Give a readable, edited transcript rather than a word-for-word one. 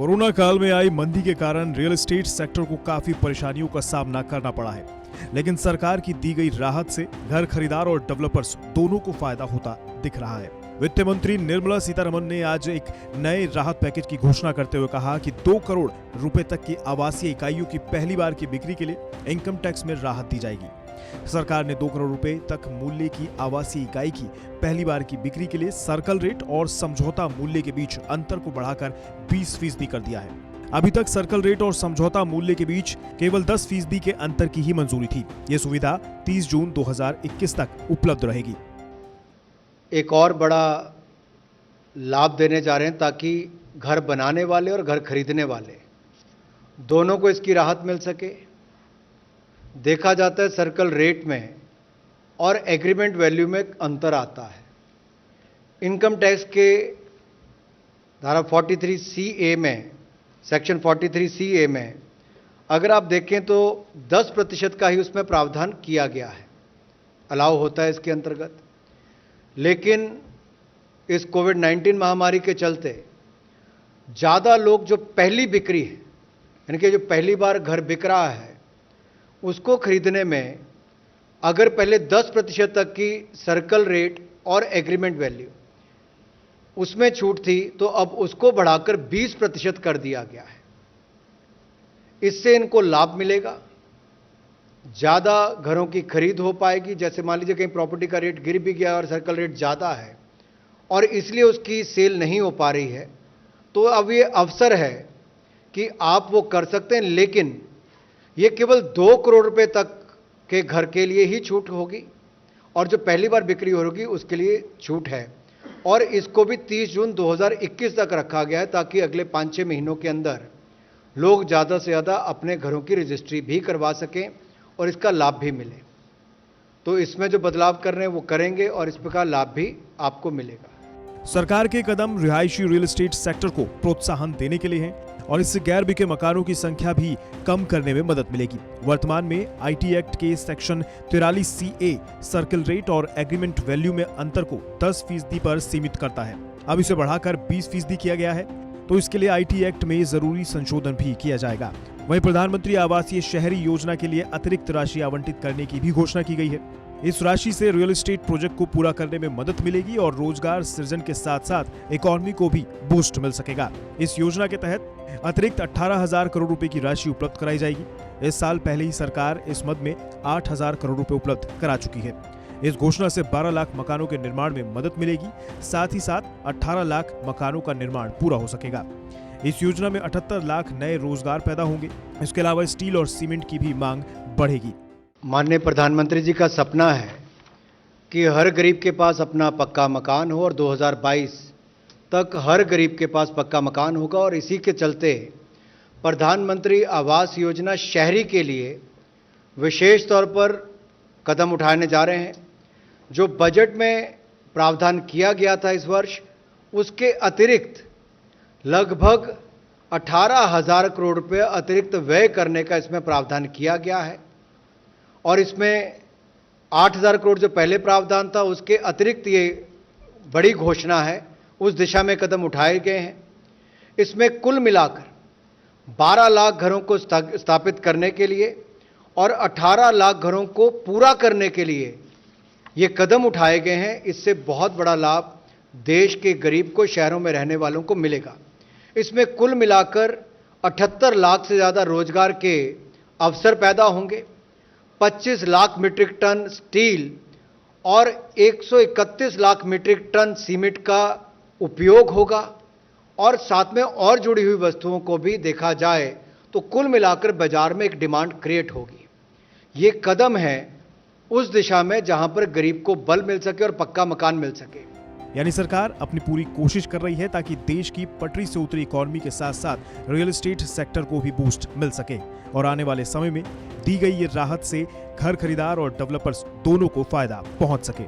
Corona काल में आई मंदी के कारण रियल एस्टेट सेक्टर को काफी परेशानियों का सामना करना पड़ा है, लेकिन सरकार की दी गई राहत से घर खरीदार और डेवलपर्स दोनों को फायदा होता दिख रहा है। वित्त मंत्री निर्मला सीतारमण ने आज एक नए राहत पैकेज की घोषणा करते हुए कहा कि 2 करोड़ रुपए तक की आवासीय इकाइयों की पहली बार की बिक्री के लिए इनकम टैक्स में राहत दी जाएगी। सरकार ने 2 करोड़ रुपए तक मूल्य की आवासीय इकाई की पहली बार की बिक्री के लिए सर्कल रेट और समझौता मूल्य के बीच अंतर को बढ़ाकर 20% कर दिया है। अभी तक सर्कल रेट और समझौता मूल्य के बीच केवल 10% के अंतर की ही मंजूरी थी। ये सुविधा 30 जून 2021 तक उपलब्ध रहेगी। एक और बड़ा लाभ देने जा रहे हैं ताकि घर बनाने वाले और घर खरीदने वाले दोनों को इसकी राहत मिल सके। देखा जाता है सर्कल रेट में और एग्रीमेंट वैल्यू में अंतर आता है। इनकम टैक्स के धारा 43CA में, सेक्शन 43CA में अगर आप देखें तो 10% का ही उसमें प्रावधान किया गया है, अलाउ होता है इसके अंतर्गत। लेकिन इस कोविड-19 महामारी के चलते ज़्यादा लोग जो पहली बिक्री है, यानी कि जो पहली बार घर बिक रहा है, उसको खरीदने में अगर पहले 10% तक की सर्कल रेट और एग्रीमेंट वैल्यू उसमें छूट थी, तो अब उसको बढ़ाकर 20% कर दिया गया है। इससे इनको लाभ मिलेगा, ज़्यादा घरों की खरीद हो पाएगी। जैसे मान लीजिए कहीं प्रॉपर्टी का रेट गिर भी गया और सर्कल रेट ज़्यादा है और इसलिए उसकी सेल नहीं हो पा रही है, तो अब ये अवसर है कि आप वो कर सकते हैं। लेकिन ये केवल 2 करोड़ रुपए तक के घर के लिए ही छूट होगी और जो पहली बार बिक्री होगी उसके लिए छूट है। और इसको भी 30 जून 2021 तक रखा गया है ताकि अगले 5-6 महीनों के अंदर लोग ज़्यादा से ज़्यादा अपने घरों की रजिस्ट्री भी करवा सकें और इसका लाभ भी मिले। तो इसमें जो बदलाव कर रहे हैं वो करेंगे और इस प्रकार लाभ भी आपको मिलेगा। सरकार के कदम रिहायशी रियल एस्टेट सेक्टर को प्रोत्साहन देने के लिए हैं और इससे गैर बिके मकानों की संख्या भी कम करने में मदद मिलेगी। वर्तमान में IT एक्ट के सेक्शन 43CA सर्कल रेट और एग्रीमेंट वैल्यू में अंतर को 10% पर सीमित करता है। अब इसे बढ़ाकर 20% किया गया है, तो इसके लिए IT एक्ट में जरूरी संशोधन भी किया जाएगा। वहीं प्रधानमंत्री आवासीय शहरी योजना के लिए अतिरिक्त राशि आवंटित करने की भी घोषणा की गई है। इस राशि से रियल एस्टेट प्रोजेक्ट को पूरा करने में मदद मिलेगी और रोजगार सृजन के साथ साथ इकोनॉमी को भी बूस्ट मिल सकेगा। इस योजना के तहत अतिरिक्त 18,000 करोड़ रुपए की राशि उपलब्ध कराई जाएगी। इस साल पहले ही सरकार इस मद में 8,000 करोड़ रुपए उपलब्ध करा चुकी है। इस घोषणा से 12 लाख मकानों के निर्माण में मदद मिलेगी, साथ ही साथ 18 लाख मकानों का निर्माण पूरा हो सकेगा। इस योजना में 78 लाख नए रोजगार पैदा होंगे। इसके अलावा स्टील और सीमेंट की भी मांग बढ़ेगी। माननीय प्रधानमंत्री जी का सपना है कि हर गरीब के पास अपना पक्का मकान हो और 2022 तक हर गरीब के पास पक्का मकान होगा। और इसी के चलते प्रधानमंत्री आवास योजना शहरी के लिए विशेष तौर पर कदम उठाने जा रहे हैं। जो बजट में प्रावधान किया गया था इस वर्ष, उसके अतिरिक्त लगभग 18,000 करोड़ रुपये अतिरिक्त व्यय करने का इसमें प्रावधान किया गया है। और इसमें 8,000 करोड़ जो पहले प्रावधान था उसके अतिरिक्त ये बड़ी घोषणा है, उस दिशा में कदम उठाए गए हैं। इसमें कुल मिलाकर 12 लाख घरों को स्थापित करने के लिए और 18 लाख घरों को पूरा करने के लिए ये कदम उठाए गए हैं। इससे बहुत बड़ा लाभ देश के गरीब को, शहरों में रहने वालों को मिलेगा। इसमें कुल मिलाकर 78 लाख से ज़्यादा रोजगार के अवसर पैदा होंगे। 25 लाख मीट्रिक टन स्टील और 131 लाख मीट्रिक टन सीमेंट का उपयोग होगा। और साथ में और जुड़ी हुई वस्तुओं को भी देखा जाए तो कुल मिलाकर बाजार में एक डिमांड क्रिएट होगी। ये कदम है उस दिशा में जहां पर गरीब को बल मिल सके और पक्का मकान मिल सके। यानी सरकार अपनी पूरी कोशिश कर रही है ताकि देश की पटरी से उतरी इकोनॉमी के साथ साथ रियल एस्टेट सेक्टर को भी बूस्ट मिल सके और आने वाले समय में दी गई ये राहत से घर खरीदार और डेवलपर्स दोनों को फायदा पहुंच सके।